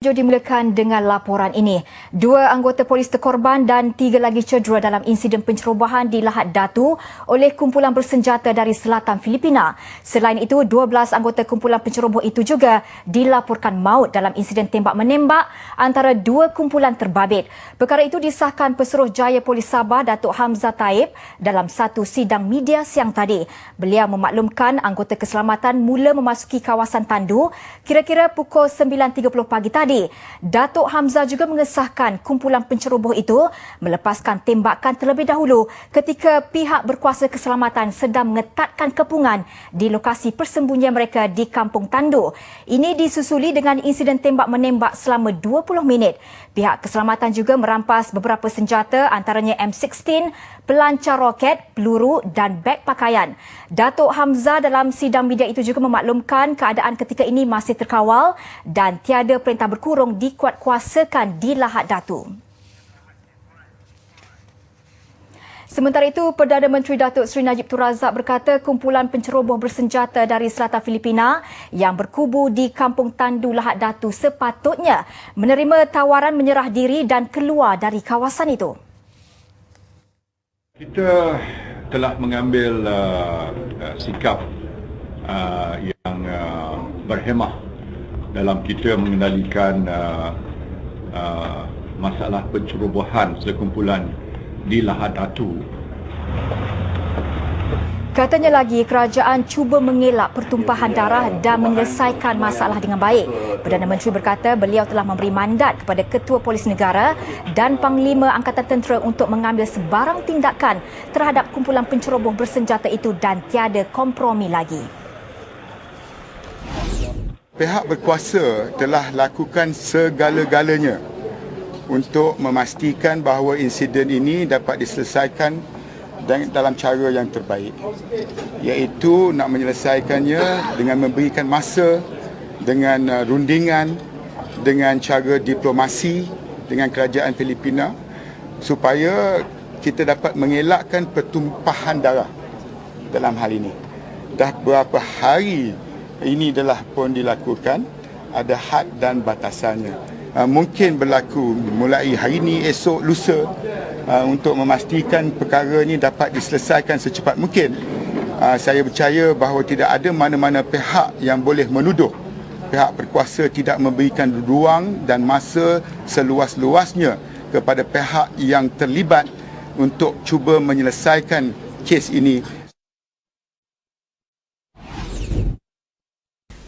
Jom dimulakan dengan laporan ini. 2 anggota polis terkorban dan 3 lagi cedera dalam insiden pencerobohan di Lahad Datu oleh kumpulan bersenjata dari selatan Filipina. Selain itu, 12 anggota kumpulan penceroboh itu juga dilaporkan maut dalam insiden tembak-menembak antara 2 kumpulan terbabit. Perkara itu disahkan Pesuruhjaya Polis Sabah Datuk Hamzah Taib dalam satu sidang media siang tadi. Beliau memaklumkan anggota keselamatan mula memasuki kawasan tandu kira-kira pukul 9.30 pagi tadi. Datuk Hamzah juga mengesahkan kumpulan penceroboh itu melepaskan tembakan terlebih dahulu ketika pihak berkuasa keselamatan sedang mengetatkan kepungan di lokasi persembunyian mereka di Kampung Tandu. Ini disusuli dengan insiden tembak-menembak selama 20 minit. Pihak keselamatan juga merampas beberapa senjata antaranya M16, pelancar roket, peluru dan beg pakaian. Datuk Hamzah dalam sidang media itu juga memaklumkan keadaan ketika ini masih terkawal dan tiada perintah berkurung dikuatkuasakan di Lahad Datu. Sementara itu, Perdana Menteri Datuk Seri Najib Tun Razak berkata kumpulan penceroboh bersenjata dari selatan Filipina yang berkubu di Kampung Tandu Lahad Datu sepatutnya menerima tawaran menyerah diri dan keluar dari kawasan itu. Kita telah mengambil sikap yang berhemah dalam kita mengendalikan masalah pencerobohan sekumpulan di Lahad Datu. Katanya lagi, kerajaan cuba mengelak pertumpahan darah dan menyelesaikan masalah dengan baik. Perdana Menteri berkata beliau telah memberi mandat kepada Ketua Polis Negara dan Panglima Angkatan Tentera untuk mengambil sebarang tindakan terhadap kumpulan penceroboh bersenjata itu dan tiada kompromi lagi. Pihak berkuasa telah lakukan segala-galanya untuk memastikan bahawa insiden ini dapat diselesaikan dalam cara yang terbaik, iaitu nak menyelesaikannya dengan memberikan masa, dengan rundingan, dengan cara diplomasi dengan kerajaan Filipina supaya kita dapat mengelakkan pertumpahan darah dalam hal ini. Dah beberapa hari ini telah pun dilakukan, ada had dan batasannya. Mungkin berlaku mulai hari ini, esok, lusa untuk memastikan perkara ini dapat diselesaikan secepat mungkin. Saya percaya bahawa tidak ada mana-mana pihak yang boleh menuduh pihak berkuasa tidak memberikan ruang dan masa seluas-luasnya kepada pihak yang terlibat untuk cuba menyelesaikan kes ini.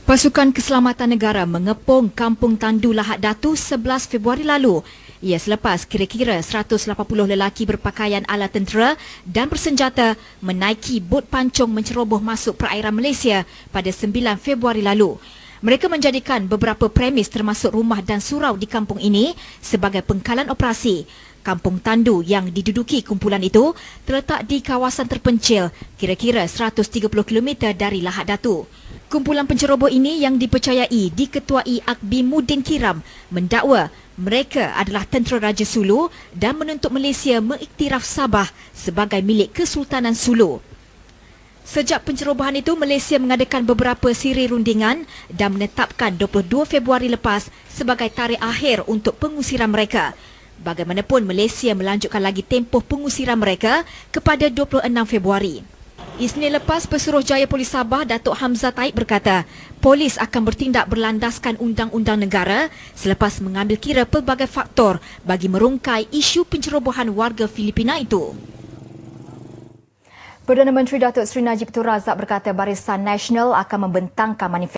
Pasukan Keselamatan Negara mengepung Kampung Tandu Lahad Datu 11 Februari lalu. Ia selepas kira-kira 180 lelaki berpakaian ala tentera dan bersenjata menaiki bot pancung menceroboh masuk perairan Malaysia pada 9 Februari lalu. Mereka menjadikan beberapa premis termasuk rumah dan surau di kampung ini sebagai pengkalan operasi. Kampung Tandu yang diduduki kumpulan itu terletak di kawasan terpencil kira-kira 130 km dari Lahad Datu. Kumpulan penceroboh ini yang dipercayai diketuai Akbi Muddin Kiram mendakwa mereka adalah tentera Raja Sulu dan menuntut Malaysia mengiktiraf Sabah sebagai milik Kesultanan Sulu. Sejak pencerobohan itu, Malaysia mengadakan beberapa siri rundingan dan menetapkan 22 Februari lepas sebagai tarikh akhir untuk pengusiran mereka. Bagaimanapun, Malaysia melanjutkan lagi tempoh pengusiran mereka kepada 26 Februari. Isnin lepas, Pesuruhjaya Polis Sabah Datuk Hamzah Taib berkata, polis akan bertindak berlandaskan undang-undang negara selepas mengambil kira pelbagai faktor bagi merungkai isu pencerobohan warga Filipina itu. Perdana Menteri Datuk Seri Najib Tun Razak berkata Barisan Nasional akan membentangkan manifest